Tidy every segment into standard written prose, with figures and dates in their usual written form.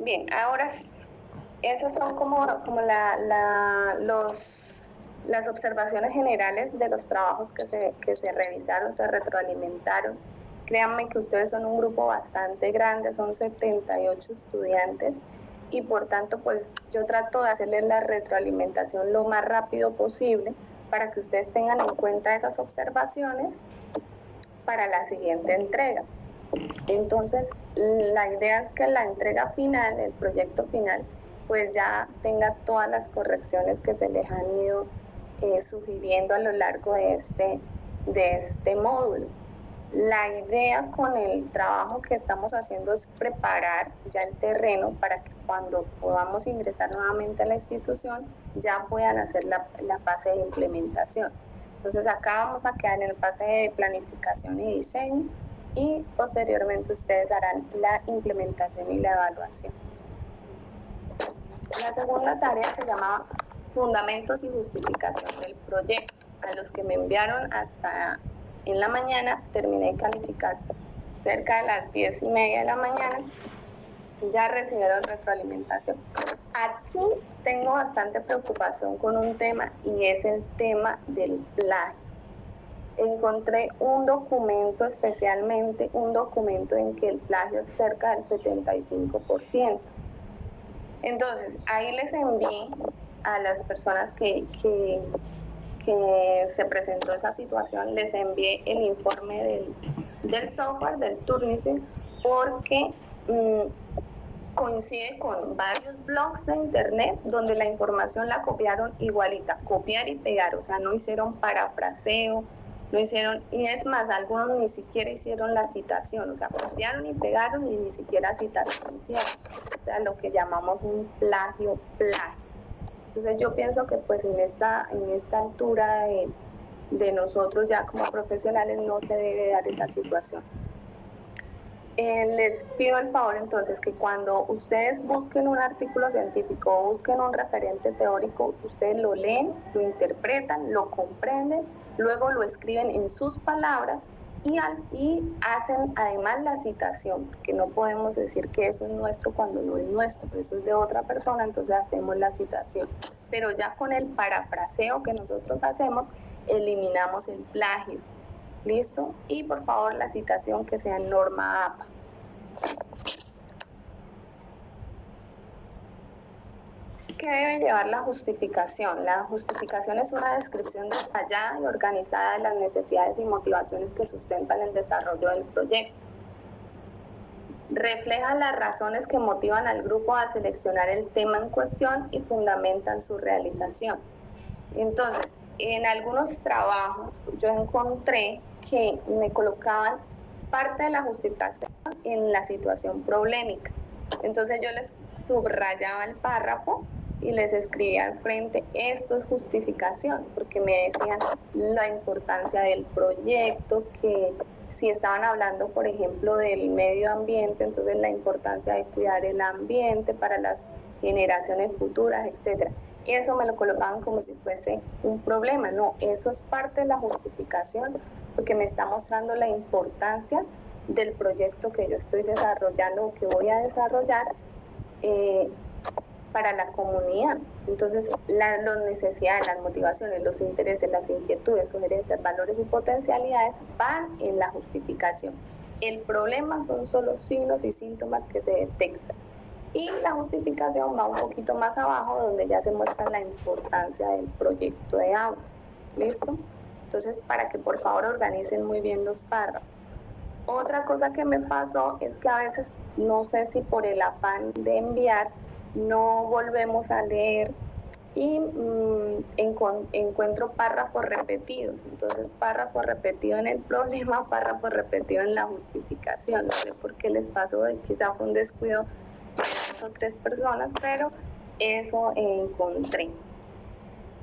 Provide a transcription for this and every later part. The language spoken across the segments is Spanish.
Bien, ahora sí, esas son como las observaciones generales de los trabajos que se revisaron, se retroalimentaron. Créanme que ustedes son un grupo bastante grande, son 78 estudiantes y por tanto pues yo trato de hacerles la retroalimentación lo más rápido posible para que ustedes tengan en cuenta esas observaciones para la siguiente entrega. Entonces, la idea es que la entrega final, el proyecto final, pues ya tenga todas las correcciones que se les han ido sugiriendo a lo largo de este módulo. La idea con el trabajo que estamos haciendo es preparar ya el terreno para que cuando podamos ingresar nuevamente a la institución ya puedan hacer la fase de implementación. Entonces acá vamos a quedar en el fase de planificación y diseño y posteriormente ustedes harán la implementación y la evaluación. La segunda tarea se llamaba Fundamentos y Justificación del Proyecto. A los que me enviaron hasta en la mañana, terminé de calificar cerca de las 10:30 de la mañana, ya recibieron retroalimentación. Aquí tengo bastante preocupación con un tema y es el tema del plagio. Encontré un documento, especialmente un documento en que el plagio es cerca del 75%. Entonces, ahí les envié a las personas que se presentó esa situación, les envié el informe del software, del Turnitin, porque coincide con varios blogs de internet donde la información la copiaron igualita, copiar y pegar, o sea, no hicieron parafraseo, no hicieron, y es más, algunos ni siquiera hicieron la citación, o sea, copiaron y pegaron y ni siquiera citación hicieron, o sea, lo que llamamos un plagio. Entonces yo pienso que pues en esta altura de nosotros ya como profesionales no se debe dar esa situación. Les pido el favor entonces que cuando ustedes busquen un artículo científico o busquen un referente teórico, ustedes lo leen, lo interpretan, lo comprenden, luego lo escriben en sus palabras y hacen además la citación, porque no podemos decir que eso es nuestro cuando no es nuestro, eso es de otra persona, entonces hacemos la citación. Pero ya con el parafraseo que nosotros hacemos, eliminamos el plagio. ¿Listo? Y por favor la citación que sea en norma APA. ¿Qué debe llevar la justificación? La justificación es una descripción detallada y organizada de las necesidades y motivaciones que sustentan el desarrollo del proyecto. Refleja las razones que motivan al grupo a seleccionar el tema en cuestión y fundamentan su realización. Entonces, en algunos trabajos yo encontré que me colocaban parte de la justificación en la situación problemática. Entonces yo les subrayaba el párrafo y les escribía al frente, esto es justificación, porque me decían la importancia del proyecto, que si estaban hablando, por ejemplo, del medio ambiente, entonces la importancia de cuidar el ambiente para las generaciones futuras, etcétera. Eso me lo colocaban como si fuese un problema. No, eso es parte de la justificación porque me está mostrando la importancia del proyecto que yo estoy desarrollando o que voy a desarrollar para la comunidad. Entonces, las necesidades, las motivaciones, los intereses, las inquietudes, sugerencias, valores y potencialidades van en la justificación. El problema son solo signos y síntomas que se detectan. Y la justificación va un poquito más abajo, donde ya se muestra la importancia del proyecto de aula. ¿Listo? Entonces, para que por favor organicen muy bien los párrafos. Otra cosa que me pasó es que a veces, no sé si por el afán de enviar, no volvemos a leer y encuentro párrafos repetidos. Entonces, párrafo repetido en el problema, párrafo repetido en la justificación. No sé por qué les pasó, quizá fue un descuido de 2 o 3 personas, pero eso encontré.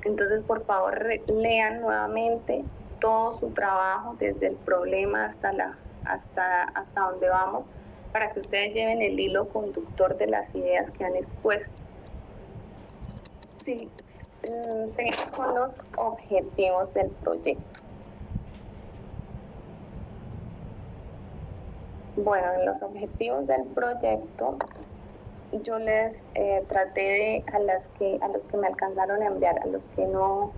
Entonces, por favor, lean nuevamente todo su trabajo, desde el problema hasta donde vamos, para que ustedes lleven el hilo conductor de las ideas que han expuesto. Sí, seguimos con los objetivos del proyecto. Bueno, en los objetivos del proyecto yo les traté de, a los que me alcanzaron a enviar, a los que no,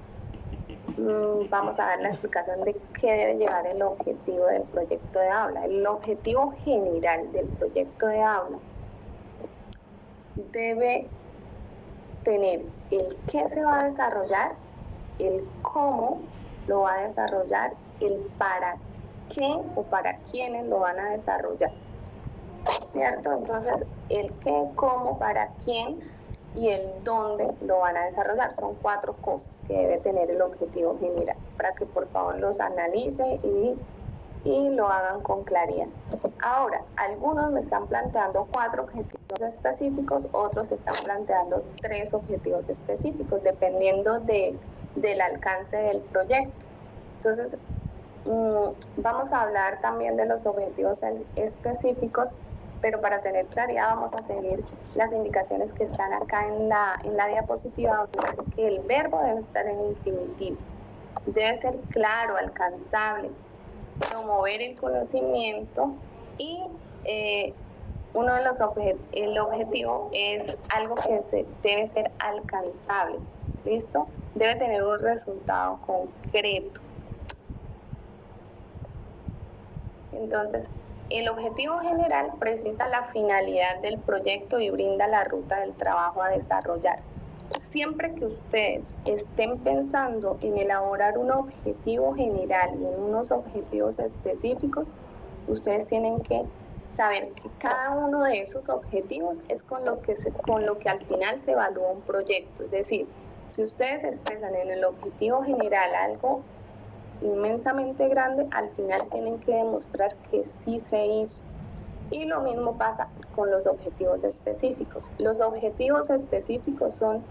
vamos a dar la explicación de qué debe llevar el objetivo del proyecto de aula. El objetivo general del proyecto de aula debe tener el qué se va a desarrollar, el cómo lo va a desarrollar, el para qué o para quiénes lo van a desarrollar, ¿cierto? Entonces, el qué, cómo, para quién y el dónde lo van a desarrollar. Son 4 cosas que debe tener el objetivo general, para que por favor los analice y lo hagan con claridad. Ahora, algunos me están planteando 4 objetivos específicos, otros están planteando 3 objetivos específicos, dependiendo del alcance del proyecto. Entonces, vamos a hablar también de los objetivos específicos, pero para tener claridad vamos a seguir las indicaciones que están acá en la diapositiva, donde dice que el verbo debe estar en infinitivo, debe ser claro, alcanzable, promover el conocimiento y uno de los el objetivo es algo que debe ser alcanzable, ¿listo? Debe tener un resultado concreto. Entonces, el objetivo general precisa la finalidad del proyecto y brinda la ruta del trabajo a desarrollar. Siempre que ustedes estén pensando en elaborar un objetivo general y en unos objetivos específicos, ustedes tienen que saber que cada uno de esos objetivos es con lo que al final se evalúa un proyecto. Es decir, si ustedes expresan en el objetivo general algo inmensamente grande, al final tienen que demostrar que sí se hizo. Y lo mismo pasa con los objetivos específicos. Los objetivos específicos son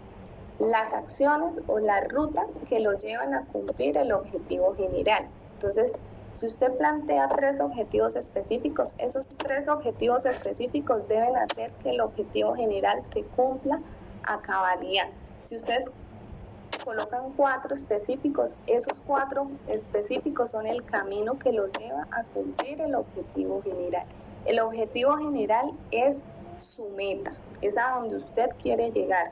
las acciones o la ruta que lo llevan a cumplir el objetivo general. Entonces, si usted plantea 3 objetivos específicos, esos 3 objetivos específicos deben hacer que el objetivo general se cumpla a cabalidad. Si ustedes colocan 4 específicos, esos 4 específicos son el camino que los lleva a cumplir el objetivo general. El objetivo general es su meta, es a donde usted quiere llegar.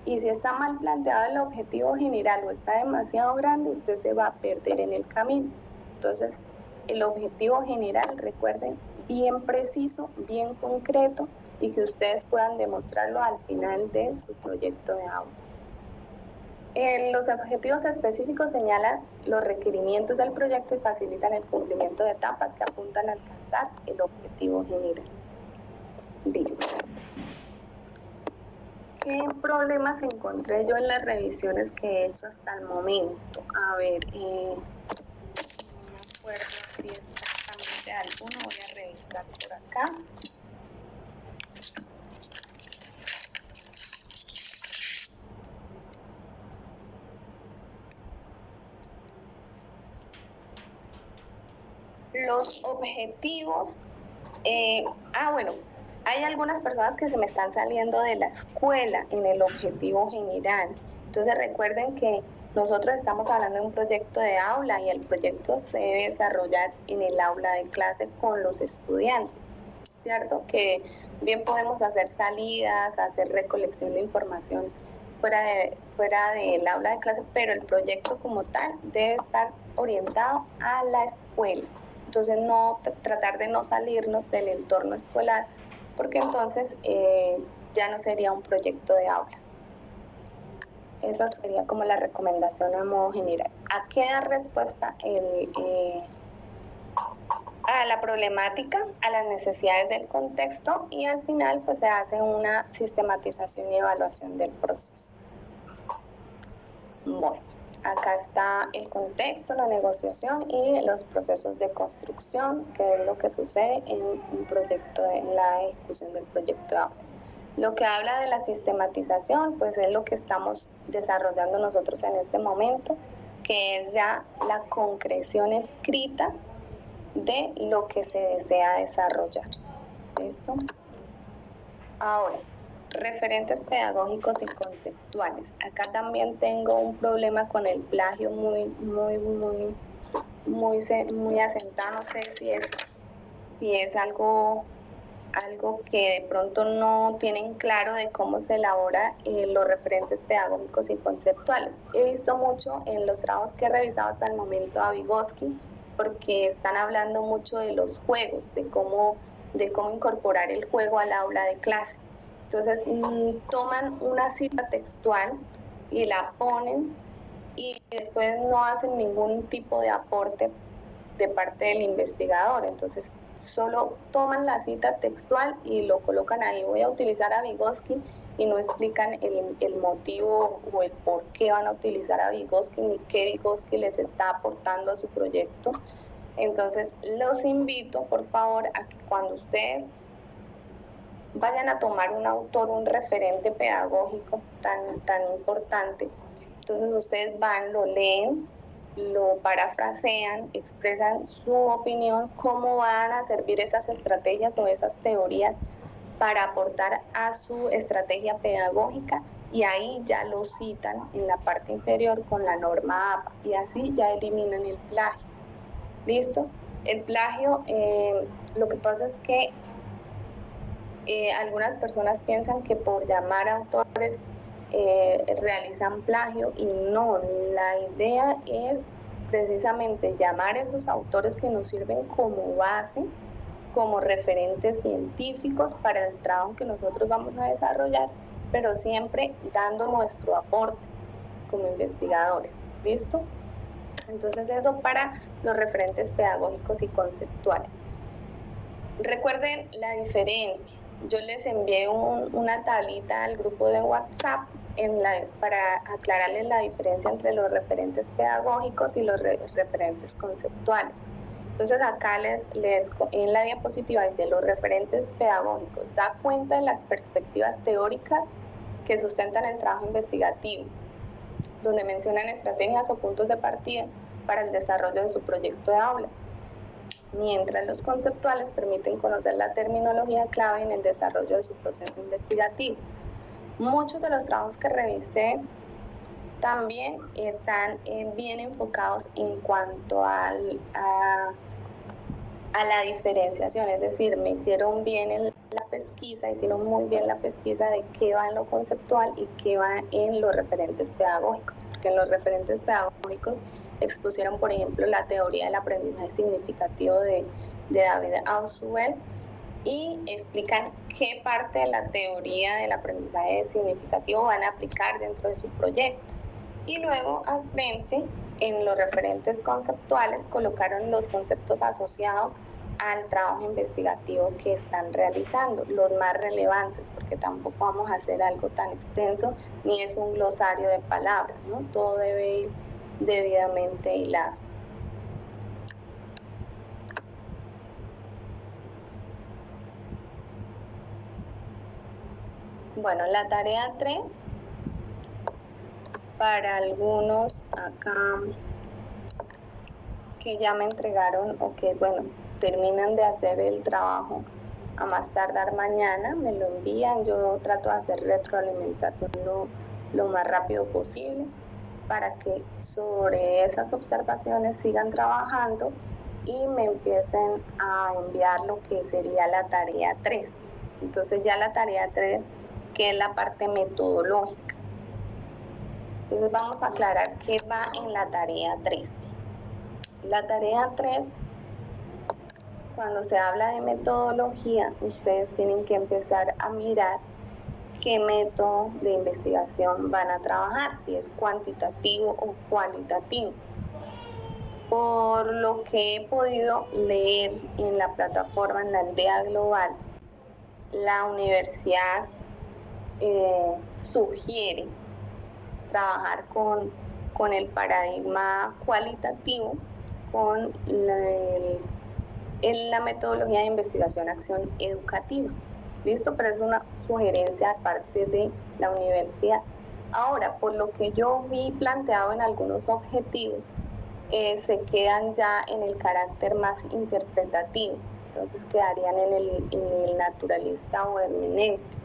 Y si está mal planteado el objetivo general o está demasiado grande, usted se va a perder en el camino. Entonces, el objetivo general, recuerden, bien preciso, bien concreto y que ustedes puedan demostrarlo al final de su proyecto de aula. Los objetivos específicos señalan los requerimientos del proyecto y facilitan el cumplimiento de etapas que apuntan a alcanzar el objetivo general. Listo. ¿Qué problemas encontré yo en las revisiones que he hecho hasta el momento? A ver, no me acuerdo si exactamente alguno, voy a revisar por acá. Los objetivos, bueno, hay algunas personas que se me están saliendo de la escuela en el objetivo general. Entonces recuerden que nosotros estamos hablando de un proyecto de aula y el proyecto se debe desarrollar en el aula de clase con los estudiantes, ¿cierto? Que bien podemos hacer salidas, hacer recolección de información fuera del aula de clase, pero el proyecto como tal debe estar orientado a la escuela. Entonces, tratar de no salirnos del entorno escolar, porque entonces ya no sería un proyecto de aula. Esa sería como la recomendación a modo general. ¿A qué da respuesta a la problemática, a las necesidades del contexto y al final pues se hace una sistematización y evaluación del proceso? Bueno, acá está el contexto, la negociación y los procesos de construcción, que es lo que sucede en un proyecto, en la ejecución del proyecto de aula. Lo que habla de la sistematización, pues es lo que estamos desarrollando nosotros en este momento, que es ya la concreción escrita de lo que se desea desarrollar. ¿Listo? Ahora, referentes pedagógicos y conceptuales. Acá también tengo un problema con el plagio muy asentado. No sé si es algo algo que de pronto no tienen claro de cómo se elabora los referentes pedagógicos y conceptuales. He visto mucho en los trabajos que he revisado hasta el momento a Vygotsky, porque están hablando mucho de los juegos, de cómo incorporar el juego al aula de clase. Entonces toman una cita textual y la ponen y después no hacen ningún tipo de aporte de parte del investigador. Entonces solo toman la cita textual y lo colocan ahí. Voy a utilizar a Vygotsky y no explican el motivo o el por qué van a utilizar a Vygotsky ni qué Vygotsky les está aportando a su proyecto. Entonces los invito por favor a que cuando ustedes vayan a tomar un autor, un referente pedagógico tan importante, entonces ustedes van, lo leen, lo parafrasean, expresan su opinión, cómo van a servir esas estrategias o esas teorías para aportar a su estrategia pedagógica, y ahí ya lo citan en la parte inferior con la norma APA, y así ya eliminan el plagio. ¿Listo? El plagio, lo que pasa es que algunas personas piensan que por llamar a autores realizan plagio, y no, la idea es precisamente llamar a esos autores que nos sirven como base, como referentes científicos para el trabajo que nosotros vamos a desarrollar, pero siempre dando nuestro aporte como investigadores. ¿Listo? Entonces eso para los referentes pedagógicos y conceptuales. Recuerden la diferencia. Yo les envié una tablita al grupo de WhatsApp para aclararles la diferencia entre los referentes pedagógicos y los referentes conceptuales. Entonces acá en la diapositiva dice: los referentes pedagógicos da cuenta de las perspectivas teóricas que sustentan el trabajo investigativo, donde mencionan estrategias o puntos de partida para el desarrollo de su proyecto de aula, mientras los conceptuales permiten conocer la terminología clave en el desarrollo de su proceso investigativo. Muchos de los trabajos que revisé también están bien enfocados en cuanto a la diferenciación, es decir, me hicieron bien la pesquisa, hicieron muy bien la pesquisa de qué va en lo conceptual y qué va en los referentes pedagógicos, porque en los referentes pedagógicos expusieron, por ejemplo, la teoría del aprendizaje significativo de David Ausubel, y explican qué parte de la teoría del aprendizaje significativo van a aplicar dentro de su proyecto. Y luego al frente, en los referentes conceptuales, colocaron los conceptos asociados al trabajo investigativo que están realizando, los más relevantes, porque tampoco vamos a hacer algo tan extenso, ni es un glosario de palabras, ¿no? Todo debe ir debidamente hilado. Bueno, la tarea 3, para algunos acá que ya me entregaron o que, bueno, terminan de hacer el trabajo a más tardar mañana, me lo envían. Yo trato de hacer retroalimentación lo más rápido posible para que sobre esas observaciones sigan trabajando y me empiecen a enviar lo que sería la tarea 3. Entonces ya la tarea 3, que es la parte metodológica. Entonces vamos a aclarar qué va en la tarea 3. La tarea 3, cuando se habla de metodología, ustedes tienen que empezar a mirar qué método de investigación van a trabajar, si es cuantitativo o cualitativo. Por lo que he podido leer en la plataforma, en la aldea global, la universidad sugiere trabajar con el paradigma cualitativo, con la metodología de investigación-acción educativa. ¿Listo? Pero es una sugerencia aparte de la universidad. Ahora, por lo que yo vi planteado en algunos objetivos, se quedan ya en el carácter más interpretativo, entonces quedarían en el naturalista o hermenéutico,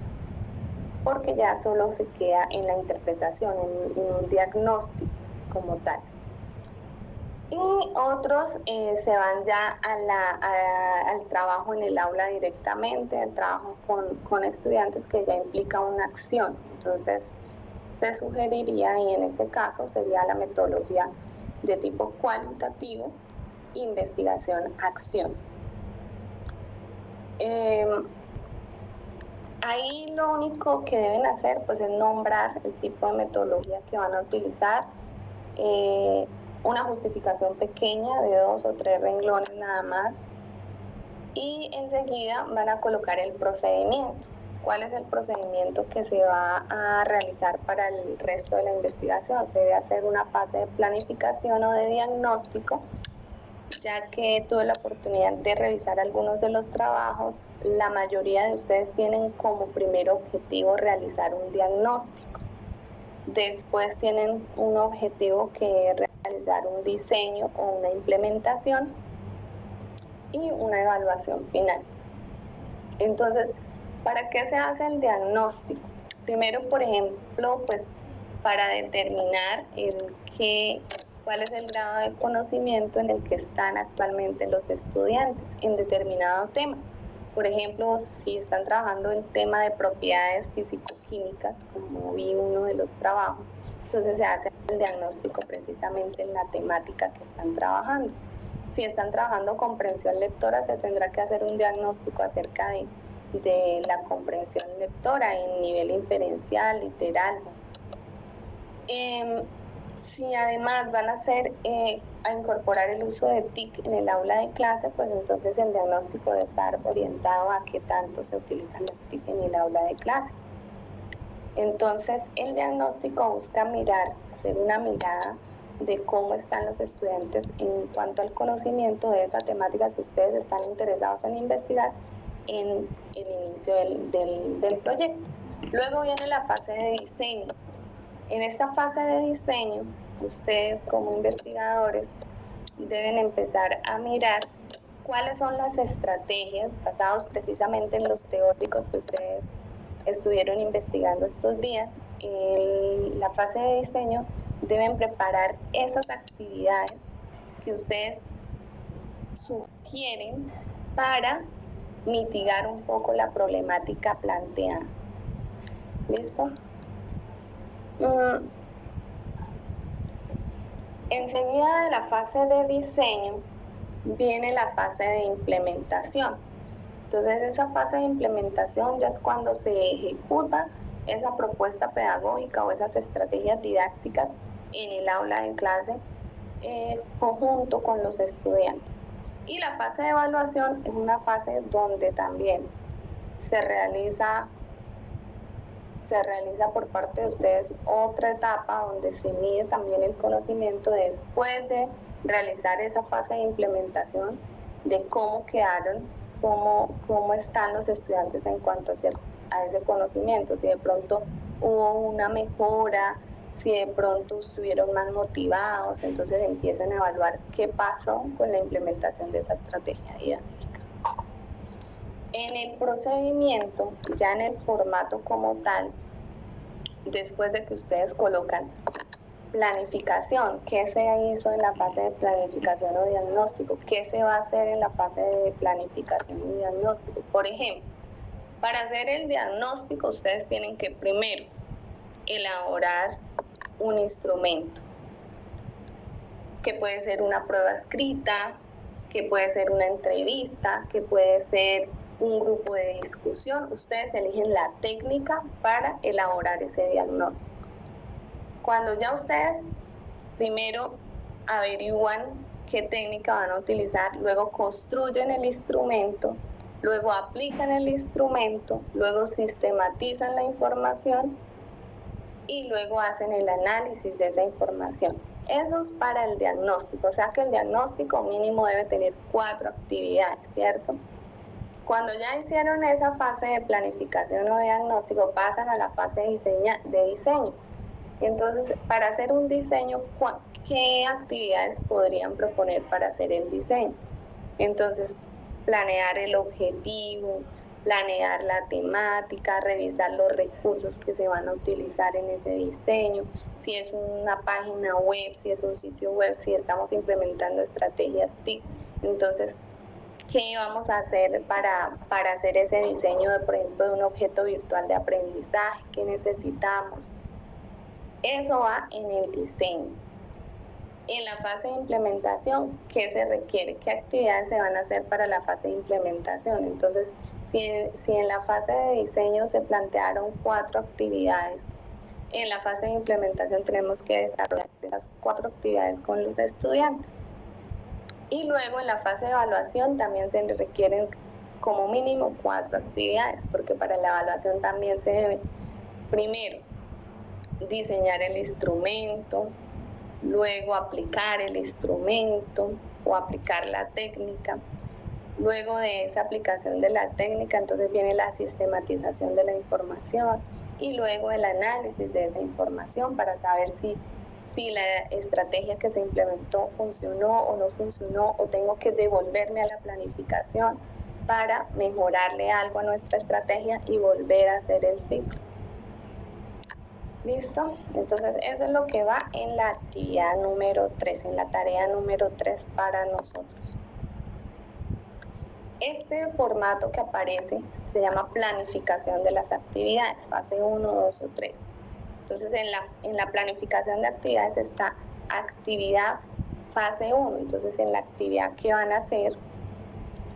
porque ya solo se queda en la interpretación, en un diagnóstico como tal. Y otros se van ya al trabajo en el aula directamente, al trabajo con estudiantes que ya implica una acción. Entonces, se sugeriría, y en ese caso sería la metodología de tipo cualitativo, investigación-acción. Ahí lo único que deben hacer pues es nombrar el tipo de metodología que van a utilizar, una justificación pequeña de 2 o 3 renglones nada más, y enseguida van a colocar el procedimiento. ¿Cuál es el procedimiento que se va a realizar para el resto de la investigación? Se debe hacer una fase de planificación o de diagnóstico, ya que tuve la oportunidad de revisar algunos de los trabajos. La mayoría de ustedes tienen como primer objetivo realizar un diagnóstico. Después tienen un objetivo que es realizar un diseño o una implementación y una evaluación final. Entonces, ¿para qué se hace el diagnóstico? Primero, por ejemplo, pues para determinar cuál es el grado de conocimiento en el que están actualmente los estudiantes en determinado tema. Por ejemplo, si están trabajando el tema de propiedades físico-químicas, como vi uno de los trabajos, entonces se hace el diagnóstico precisamente en la temática que están trabajando. Si están trabajando comprensión lectora, se tendrá que hacer un diagnóstico acerca de la comprensión lectora en nivel inferencial, literal. Si además van a incorporar el uso de TIC en el aula de clase, pues entonces el diagnóstico debe estar orientado a qué tanto se utilizan las TIC en el aula de clase. Entonces el diagnóstico busca hacer una mirada de cómo están los estudiantes en cuanto al conocimiento de esa temática que ustedes están interesados en investigar en el inicio del proyecto. Luego viene la fase de diseño. En esta fase de diseño, ustedes como investigadores deben empezar a mirar cuáles son las estrategias basadas precisamente en los teóricos que ustedes estuvieron investigando estos días. En la fase de diseño deben preparar esas actividades que ustedes sugieren para mitigar un poco la problemática planteada. ¿Listo? Enseguida de la fase de diseño viene la fase de implementación. Entonces esa fase de implementación ya es cuando se ejecuta esa propuesta pedagógica o esas estrategias didácticas en el aula de clase conjunto con los estudiantes. Y la fase de evaluación es una fase donde también se realiza por parte de ustedes otra etapa donde se mide también el conocimiento después de realizar esa fase de implementación, de cómo quedaron, cómo están los estudiantes en cuanto a ese conocimiento, si de pronto hubo una mejora, si de pronto estuvieron más motivados, entonces empiezan a evaluar qué pasó con la implementación de esa estrategia didáctica. En el procedimiento, ya en el formato como tal, después de que ustedes colocan planificación, ¿qué se hizo en la fase de planificación o diagnóstico? ¿Qué se va a hacer en la fase de planificación y diagnóstico? Por ejemplo, para hacer el diagnóstico ustedes tienen que primero elaborar un instrumento, que puede ser una prueba escrita, que puede ser una entrevista, que puede ser un grupo de discusión. Ustedes eligen la técnica para elaborar ese diagnóstico. Cuando ya ustedes primero averiguan qué técnica van a utilizar, luego construyen el instrumento, luego aplican el instrumento, luego sistematizan la información y luego hacen el análisis de esa información. Eso es para el diagnóstico, o sea que el diagnóstico mínimo debe tener 4 actividades, ¿cierto? Cuando ya hicieron esa fase de planificación o diagnóstico, pasan a la fase de diseño. Entonces, para hacer un diseño, ¿qué actividades podrían proponer para hacer el diseño? Entonces, planear el objetivo, planear la temática, revisar los recursos que se van a utilizar en ese diseño, si es una página web, si es un sitio web, si estamos implementando estrategias TIC. Entonces, ¿qué vamos a hacer para hacer ese diseño, por ejemplo, de un objeto virtual de aprendizaje? ¿Qué necesitamos? Eso va en el diseño. En la fase de implementación, ¿qué se requiere? ¿Qué actividades se van a hacer para la fase de implementación? Entonces, si en la fase de diseño se plantearon 4 actividades, en la fase de implementación tenemos que desarrollar esas 4 actividades con los estudiantes. Y luego en la fase de evaluación también se requieren como mínimo 4 actividades, porque para la evaluación también se debe, primero, diseñar el instrumento, luego aplicar el instrumento o aplicar la técnica. Luego de esa aplicación de la técnica, entonces viene la sistematización de la información y luego el análisis de esa información para saber si la estrategia que se implementó funcionó o no funcionó, o tengo que devolverme a la planificación para mejorarle algo a nuestra estrategia y volver a hacer el ciclo. ¿Listo? Entonces eso es lo que va en la actividad número 3, en la tarea número 3 para nosotros. Este formato que aparece se llama planificación de las actividades, fase 1, 2 o 3. Entonces en la planificación de actividades está actividad fase 1, entonces en la actividad que van a hacer,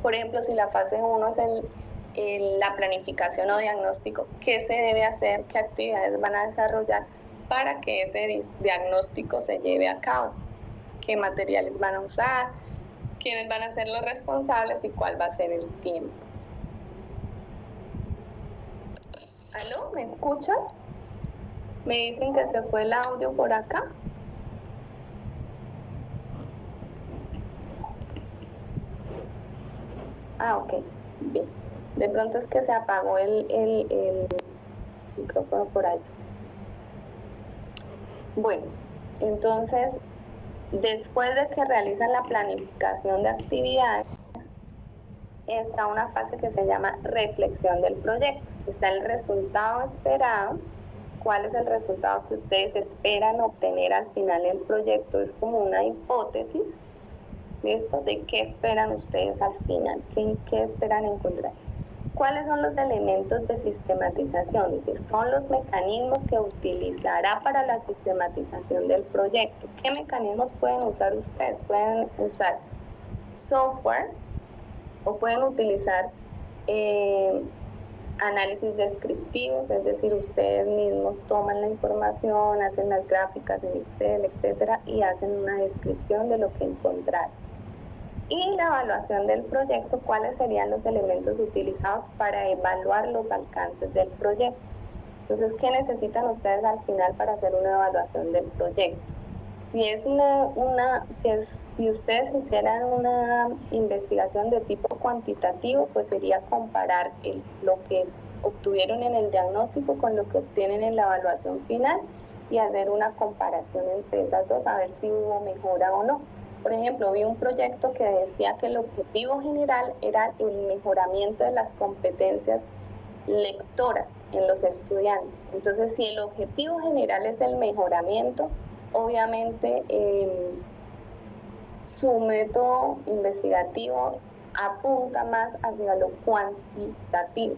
por ejemplo, si la fase 1 es la planificación o diagnóstico, ¿qué se debe hacer? ¿Qué actividades van a desarrollar para que ese diagnóstico se lleve a cabo? ¿Qué materiales van a usar? ¿Quiénes van a ser los responsables y cuál va a ser el tiempo? ¿Aló? ¿Me escuchan? Me dicen que se fue el audio por acá. Ah, ok, bien. De pronto es que se apagó el micrófono por ahí. Bueno, entonces, después de que realizan la planificación de actividades, está una fase que se llama reflexión del proyecto. Está el resultado esperado. ¿Cuál es el resultado que ustedes esperan obtener al final del proyecto? Es como una hipótesis. ¿Listo? ¿De qué esperan ustedes al final? ¿Qué esperan encontrar? ¿Cuáles son los elementos de sistematización? Es decir, son los mecanismos que utilizará para la sistematización del proyecto. ¿Qué mecanismos pueden usar ustedes? Pueden usar software o pueden utilizar análisis descriptivos, es decir, ustedes mismos toman la información, hacen las gráficas en Excel, etcétera, y hacen una descripción de lo que encontraron. Y la evaluación del proyecto, ¿cuáles serían los elementos utilizados para evaluar los alcances del proyecto? Entonces, ¿qué necesitan ustedes al final para hacer una evaluación del proyecto? Si ustedes hicieran una investigación de tipo cuantitativo, pues sería comparar lo que obtuvieron en el diagnóstico con lo que obtienen en la evaluación final y hacer una comparación entre esas dos, a ver si hubo mejora o no. Por ejemplo, vi un proyecto que decía que el objetivo general era el mejoramiento de las competencias lectoras en los estudiantes. Entonces, si el objetivo general es el mejoramiento, obviamente su método investigativo apunta más hacia lo cuantitativo,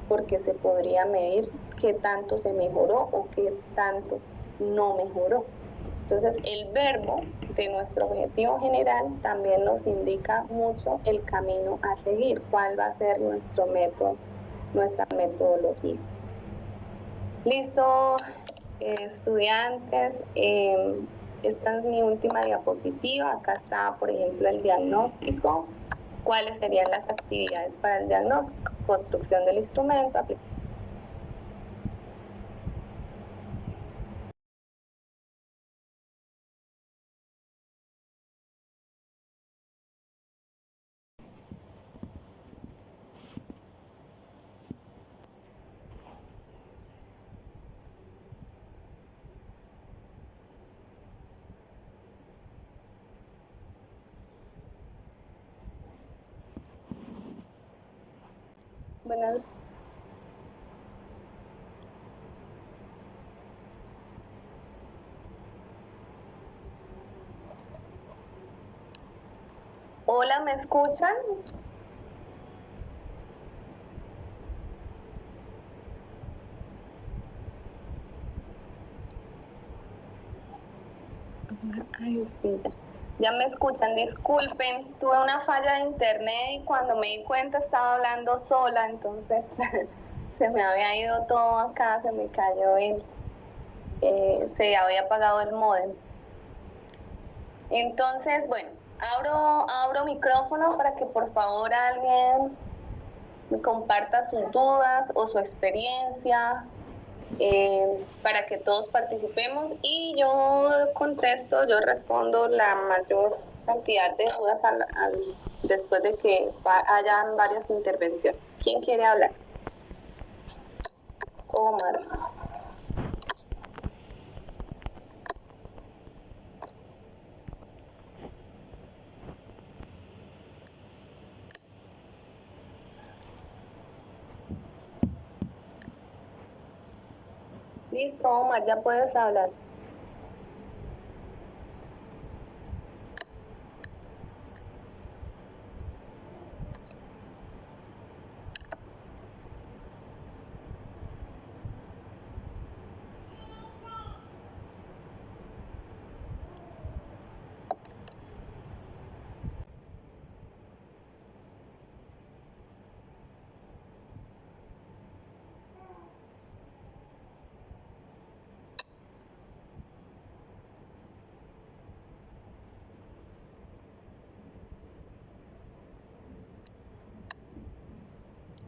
porque se podría medir qué tanto se mejoró o qué tanto no mejoró. Entonces, el verbo de nuestro objetivo general también nos indica mucho el camino a seguir, cuál va a ser nuestro método, nuestra metodología. Listo, estudiantes, esta es mi última diapositiva. Acá está, por ejemplo, el diagnóstico. ¿Cuáles serían las actividades para el diagnóstico? Construcción del instrumento, aplicación. Buenas. Hola, ¿me escuchan? Ay, sí, ya me escuchan, disculpen, tuve una falla de internet y cuando me di cuenta estaba hablando sola, entonces se me había ido todo acá, se me cayó se había apagado el módem. Entonces, bueno, abro micrófono para que por favor alguien me comparta sus dudas o su experiencia, para que todos participemos y yo contesto, yo respondo la mayor cantidad de dudas después de que hayan varias intervenciones. ¿Quién quiere hablar? Omar. Listo, Omar, ya puedes hablar.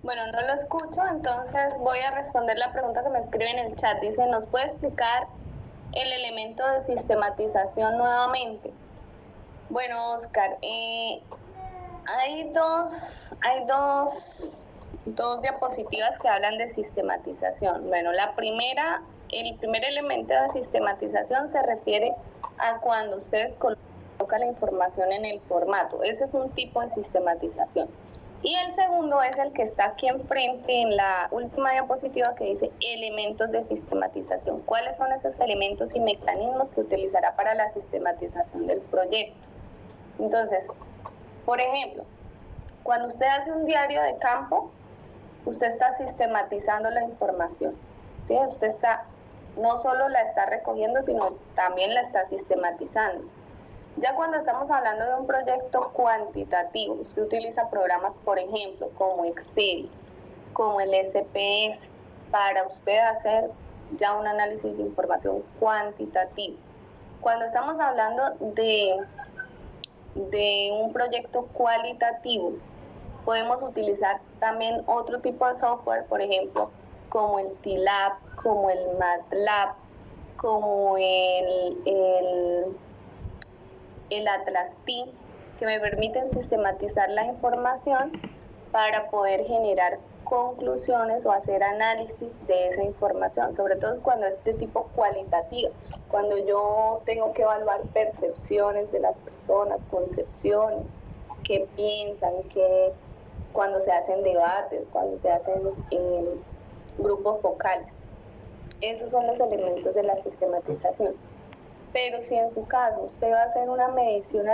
Bueno, no lo escucho, entonces voy a responder la pregunta que me escribe en el chat. Dice, ¿nos puede explicar el elemento de sistematización nuevamente? Bueno, Oscar, hay dos diapositivas que hablan de sistematización. Bueno, el primer elemento de sistematización se refiere a cuando ustedes colocan la información en el formato. Ese es un tipo de sistematización. Y el segundo es el que está aquí enfrente en la última diapositiva que dice elementos de sistematización. ¿Cuáles son esos elementos y mecanismos que utilizará para la sistematización del proyecto? Entonces, por ejemplo, cuando usted hace un diario de campo, usted está sistematizando la información. ¿Sí? Usted no solo la está recogiendo, sino también la está sistematizando. Ya cuando estamos hablando de un proyecto cuantitativo, usted utiliza programas, por ejemplo, como Excel, como el SPS, para usted hacer ya un análisis de información cuantitativo. Cuando estamos hablando de un proyecto cualitativo, podemos utilizar también otro tipo de software, por ejemplo, como el TLab, como el MATLAB, como el Atlas T, que me permiten sistematizar la información para poder generar conclusiones o hacer análisis de esa información, sobre todo cuando es de tipo cualitativo, cuando yo tengo que evaluar percepciones de las personas, concepciones, qué piensan, cuando se hacen debates, cuando se hacen grupos focales. Esos son los elementos de la sistematización. Pero si en su caso usted va a hacer una medición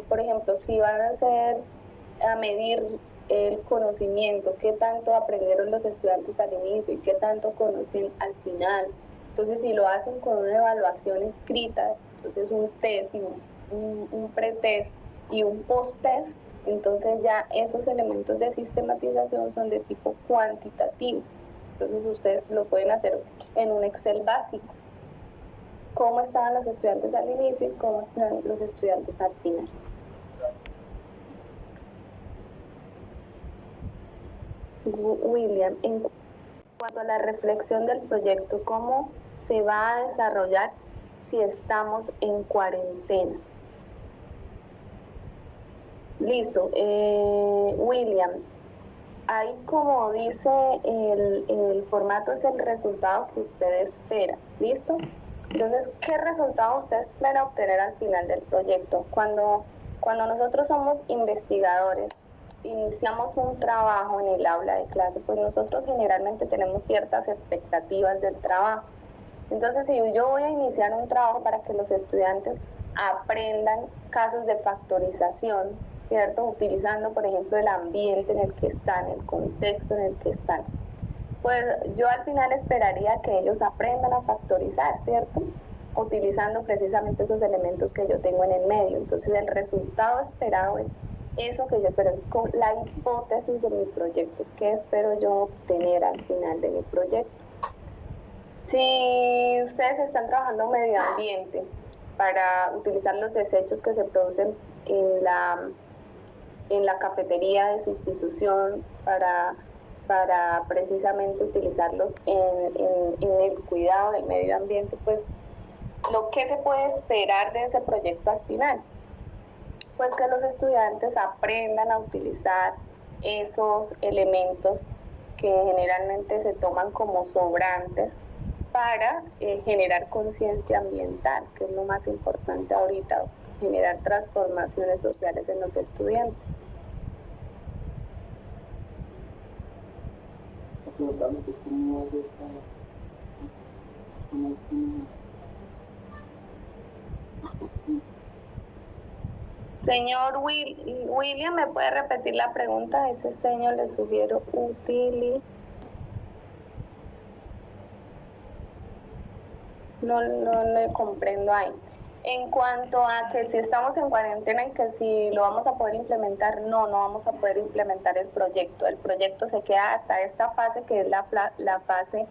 por ejemplo, si van a medir el conocimiento, qué tanto aprendieron los estudiantes al inicio y qué tanto conocen al final. Entonces, si lo hacen con una evaluación escrita, entonces un test, un pretest y un post-test, entonces ya esos elementos de sistematización son de tipo cuantitativo. Entonces, ustedes lo pueden hacer en un Excel básico. Cómo estaban los estudiantes al inicio y cómo están los estudiantes al final. William, en cuanto a la reflexión del proyecto, ¿cómo se va a desarrollar si estamos en cuarentena? Listo. William, ahí como dice el formato es el resultado que usted espera. ¿Listo? Entonces, ¿qué resultado usted espera obtener al final del proyecto? Cuando nosotros somos investigadores, iniciamos un trabajo en el aula de clase, pues nosotros generalmente tenemos ciertas expectativas del trabajo. Entonces, si yo voy a iniciar un trabajo para que los estudiantes aprendan casos de factorización, ¿cierto? Utilizando, por ejemplo, el ambiente en el que están, el contexto en el que están, pues yo al final esperaría que ellos aprendan a factorizar, ¿cierto? Utilizando precisamente esos elementos que yo tengo en el medio. Entonces el resultado esperado es eso que yo espero, es con la hipótesis de mi proyecto, qué espero yo obtener al final de mi proyecto. Si ustedes están trabajando medio ambiente para utilizar los desechos que se producen en la cafetería de su institución para precisamente utilizarlos en el cuidado del medio ambiente, pues lo que se puede esperar de ese proyecto al final, pues que los estudiantes aprendan a utilizar esos elementos que generalmente se toman como sobrantes para generar conciencia ambiental, que es lo más importante ahorita, generar transformaciones sociales en los estudiantes. Señor William, ¿me puede repetir la pregunta? Ese señor le sugiero útil. No le comprendo ahí. En cuanto a que si estamos en cuarentena y que si lo vamos a poder implementar, no vamos a poder implementar el proyecto. El proyecto se queda hasta esta fase que es la fase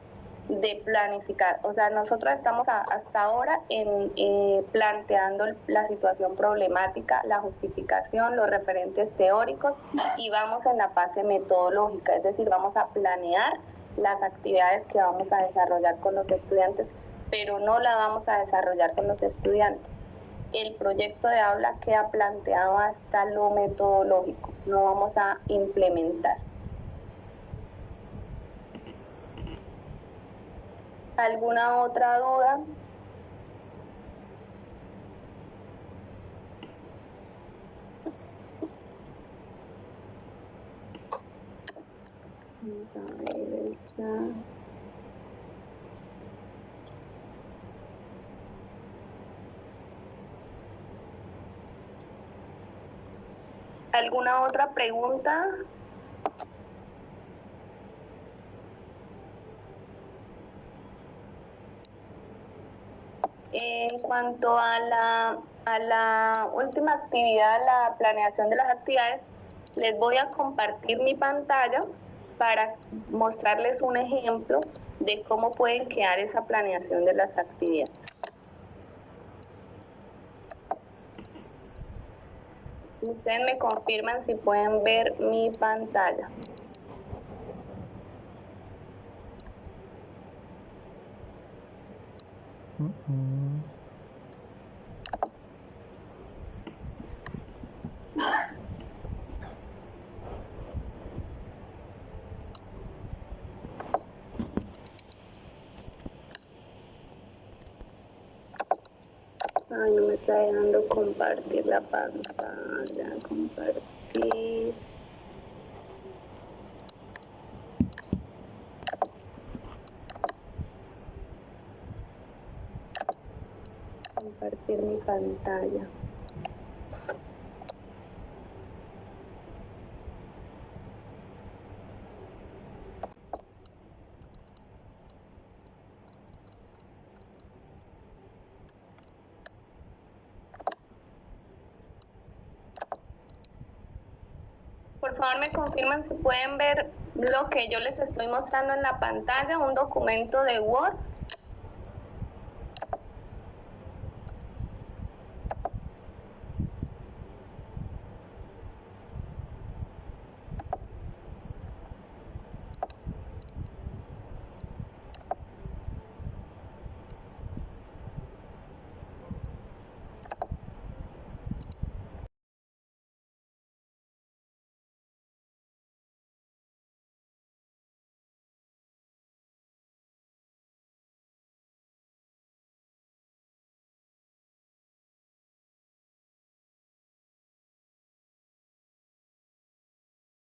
de planificar. O sea, nosotros estamos hasta ahora planteando la situación problemática, la justificación, los referentes teóricos y vamos en la fase metodológica, es decir, vamos a planear las actividades que vamos a desarrollar con los estudiantes, pero no la vamos a desarrollar con los estudiantes. El proyecto de aula queda planteado hasta lo metodológico, no vamos a implementar. ¿Alguna otra duda? Vamos a ver el chat. ¿Alguna otra pregunta? En cuanto a la última actividad, la planeación de las actividades, les voy a compartir mi pantalla para mostrarles un ejemplo de cómo pueden quedar esa planeación de las actividades. Ustedes me confirman si pueden ver mi pantalla. Ay, no me está dejando compartir la pantalla. Compartir. Compartir mi pantalla. Por favor, me confirman si pueden ver lo que yo les estoy mostrando en la pantalla, un documento de Word